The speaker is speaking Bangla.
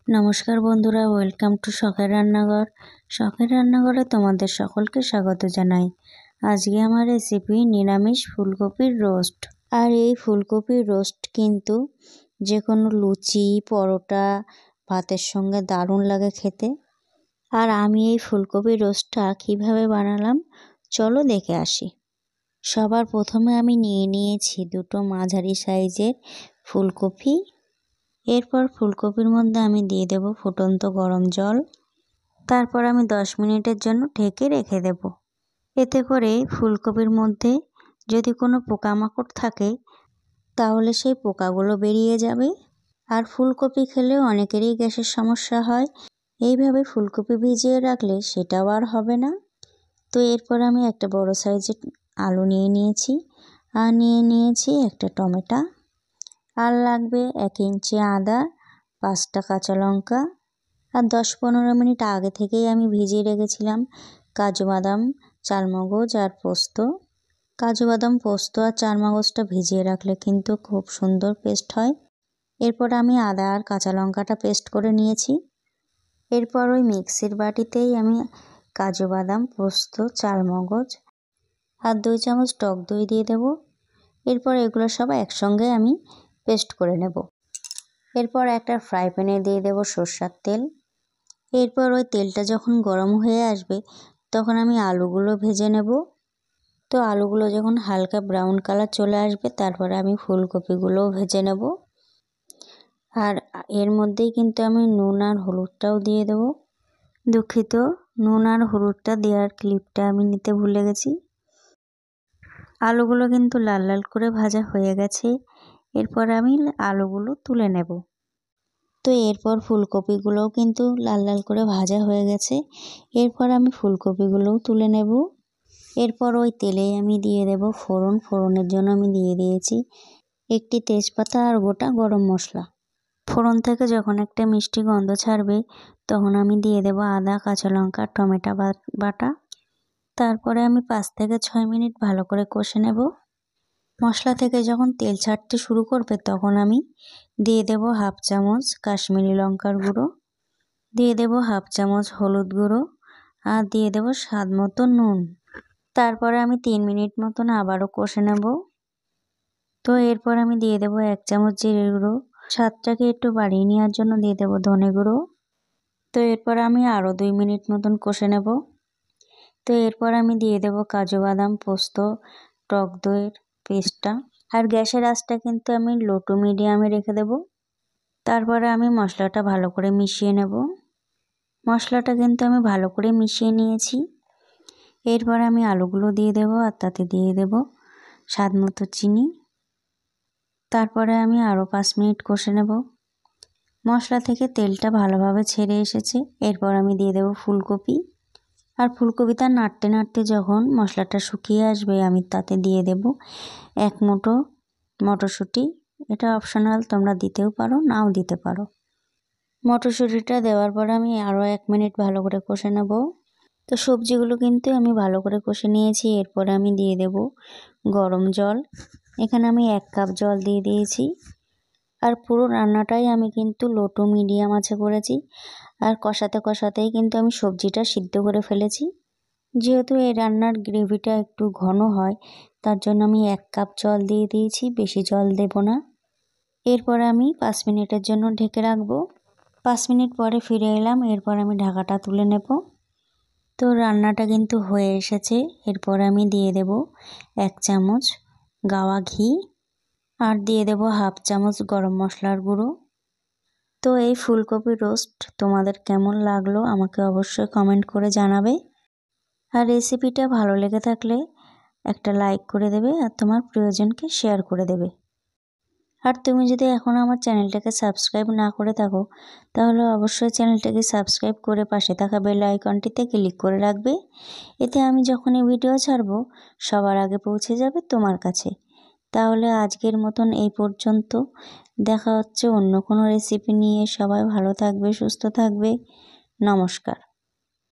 নমস্কার বন্ধুরা, ওয়েলকাম টু শখের রান্নাঘর। শখের রান্নাঘরে তোমাদের সকলকে স্বাগত জানাই। আজকে আমার রেসিপি নিরামিষ ফুলকপির রোস্ট। আর এই ফুলকপির রোস্ট কিন্তু যে কোনো লুচি, পরোটা, ভাতের সঙ্গে দারুণ লাগে খেতে। আর আমি এই ফুলকপির রোস্টটা কিভাবে বানালাম চলো দেখে আসি। সবার প্রথমে আমি নিয়ে নিয়েছি দুটো মাঝারি সাইজের ফুলকপি। এরপর ফুলকপির মধ্যে আমি দিয়ে দেব ফুটন্ত গরম জল। তারপর আমি 10 মিনিটের জন্য ঢেকে রেখে দেব। এতে করে ফুলকপির মধ্যে যদি কোনো পোকামাকড় থাকে তাহলে সেই পোকাগুলো বেরিয়ে যাবে। আর ফুলকপি খেলেও অনেকেরই গ্যাসের সমস্যা হয়, এইভাবে ফুলকপি ভিজিয়ে রাখলে সেটাও আর হবে না। তো এরপর আমি একটা বড় সাইজের আলু নিয়ে নিয়েছি, আর নিয়ে নিয়েছি একটা টমেটো, আর লাগবে 1 ইঞ্চি আদা, 5টা কাঁচা লঙ্কা। আর 10-15 মিনিট আগে থেকেই আমি ভিজিয়ে রেখেছিলাম কাজু বাদাম, চালমগজ আর পোস্ত। কাজু বাদাম, পোস্ত আর চালমগজটা ভিজিয়ে রাখলে কিন্তু খুব সুন্দর পেস্ট হয়। এরপর আমি আদা আর কাঁচা লঙ্কাটা পেস্ট করে নিয়েছি। এরপর ওই মিক্সির বাটিতেই আমি কাজু বাদাম, পোস্ত, চালমগজ আর 2 চামচ টক দই দিয়ে দেব। এরপর এগুলো সব একসঙ্গে আমি পেস্ট করে নেব। এরপর একটা ফ্রাই প্যানে দিয়ে দেব সরষের তেল। এরপর ওই তেলটা যখন গরম হয়ে আসবে তখন আমি আলুগুলো ভেজে নেব। তো আলুগুলো যখন হালকা ব্রাউন কালার চলে আসবে তারপরে আমি ফুলকপিগুলোও ভেজে নেব। আর এর মধ্যেই কিন্তু আমি নুন আর হলুদটাও দিয়ে দেব। দুঃখিত, নুন আর হলুদটা দেওয়ার ক্লিপটা আমি নিতে ভুলে গেছি। আলুগুলো কিন্তু লাল লাল করে ভাজা হয়ে গেছে। এরপর আমি আলুগুলো তুলে নেব। তো এরপর ফুলকপিগুলোও কিন্তু লাল লাল করে ভাজা হয়ে গেছে। এরপর আমি ফুলকপিগুলোও তুলে নেব। এরপর ওই তেলেই আমি দিয়ে দেব ফোড়ন। ফোড়নের জন্য আমি দিয়ে দিয়েছি একটি তেজপাতা আর গোটা গরম মশলা। ফোড়ন থেকে যখন একটা মিষ্টি গন্ধ ছাড়বে তখন আমি দিয়ে দেব আদা, কাঁচা লঙ্কা, টমেটো বাটা। তারপরে আমি 5 থেকে 6 মিনিট ভালো করে কষে নেব। মশলা থেকে যখন তেল ছাড়তে শুরু করবে তখন আমি দিয়ে দেব 1/2 চামচ কাশ্মীরি লঙ্কার গুঁড়ো, দিয়ে দেব 1/2 চামচ হলুদ গুঁড়ো, আর দিয়ে দেব স্বাদ মতো নুন। তারপরে আমি 3 মিনিট মতন আবারও কষে নেব। তো এরপর আমি দিয়ে দেব 1 চামচ জিরে গুঁড়ো, স্বাদটাকে একটু বাড়িয়ে নেওয়ার জন্য দিয়ে দেব ধনে গুঁড়ো। তো এরপর আমি আরও 2 মিনিট মতন কষে নেব। তো এরপর আমি দিয়ে দেব কাজু বাদাম, পোস্ত, টক দইয়ের পেস্টটা। আর গ্যাসের আঁচটা কিন্তু আমি লো টু মিডিয়ামে রেখে দেব। তারপরে আমি মশলাটা ভালো করে মিশিয়ে নেব। মশলাটা কিন্তু আমি ভালো করে মিশিয়ে নিয়েছি। এরপর আমি আলুগুলো দিয়ে দেব আর তাতে দিয়ে দেব স্বাদ মতো চিনি। তারপরে আমি আরও 5 মিনিট কষে নেব। মশলা থেকে তেলটা ভালোভাবে ছেড়ে এসেছে। এরপর আমি দিয়ে দেব ফুলকপি। আর ফুলকপিটা নাড়তে নাড়তে যখন মশলাটা শুকিয়ে আসবে আমি তাতে দিয়ে দেব 1 মুঠো মটরশুঁটি। এটা অপশনাল, তোমরা দিতেও পারো নাও দিতে পারো। মটরশুঁটিটা দেওয়ার পর আমি আরও 1 মিনিট ভালো করে কষে নেব। তো সবজিগুলো কিন্তু আমি ভালো করে কষে নিয়েছি। এরপরে আমি দিয়ে দেব গরম জল। এখানে আমি 1 কাপ জল দিয়ে দিয়েছি। আর পুরো রান্নাটাই আমি কিন্তু লো টু মিডিয়াম আঁচে করেছি। আর কষাতে কষাতেই কিন্তু আমি সবজিটা সিদ্ধ করে ফেলেছি। যেহেতু এই রান্নার গ্রেভিটা একটু ঘন হয় তার জন্য আমি 1 কাপ জল দিয়ে দিয়েছি, বেশি জল দেব না। এরপর আমি 5 মিনিটের জন্য ঢেকে রাখবো। 5 মিনিট পরে ফিরে এলাম। এরপর আমি ঢাকাটা তুলে নেব। তো রান্নাটা কিন্তু হয়ে এসেছে। এরপর আমি দিয়ে দেব 1 চামচ গাওয়া ঘি, আর দিয়ে দেব 1/2 চামচ গরম মশলার গুঁড়ো। তো এই ফুলকপি রোস্ট তোমাদের কেমন লাগলো আমাকে অবশ্যই কমেন্ট করে জানাবে। আর রেসিপিটা ভালো লেগে থাকলে একটা লাইক করে দেবে আর তোমার প্রিয়জনকে শেয়ার করে দেবে। আর তুমি যদি এখনও আমার চ্যানেলটাকে সাবস্ক্রাইব না করে থাকো তাহলে অবশ্যই চ্যানেলটাকে সাবস্ক্রাইব করে পাশে থাকা বেল আইকনটিতে ক্লিক করে রাখবে। এতে আমি যখনই ভিডিও ছাড়বো সবার আগে পৌঁছে যাবে তোমার কাছে। তাহলে আজকের মতন এই পর্যন্ত। দেখা হচ্ছে অন্য কোনো রেসিপি নিয়ে। সবাই ভালো থাকবে, সুস্থ থাকবে। নমস্কার।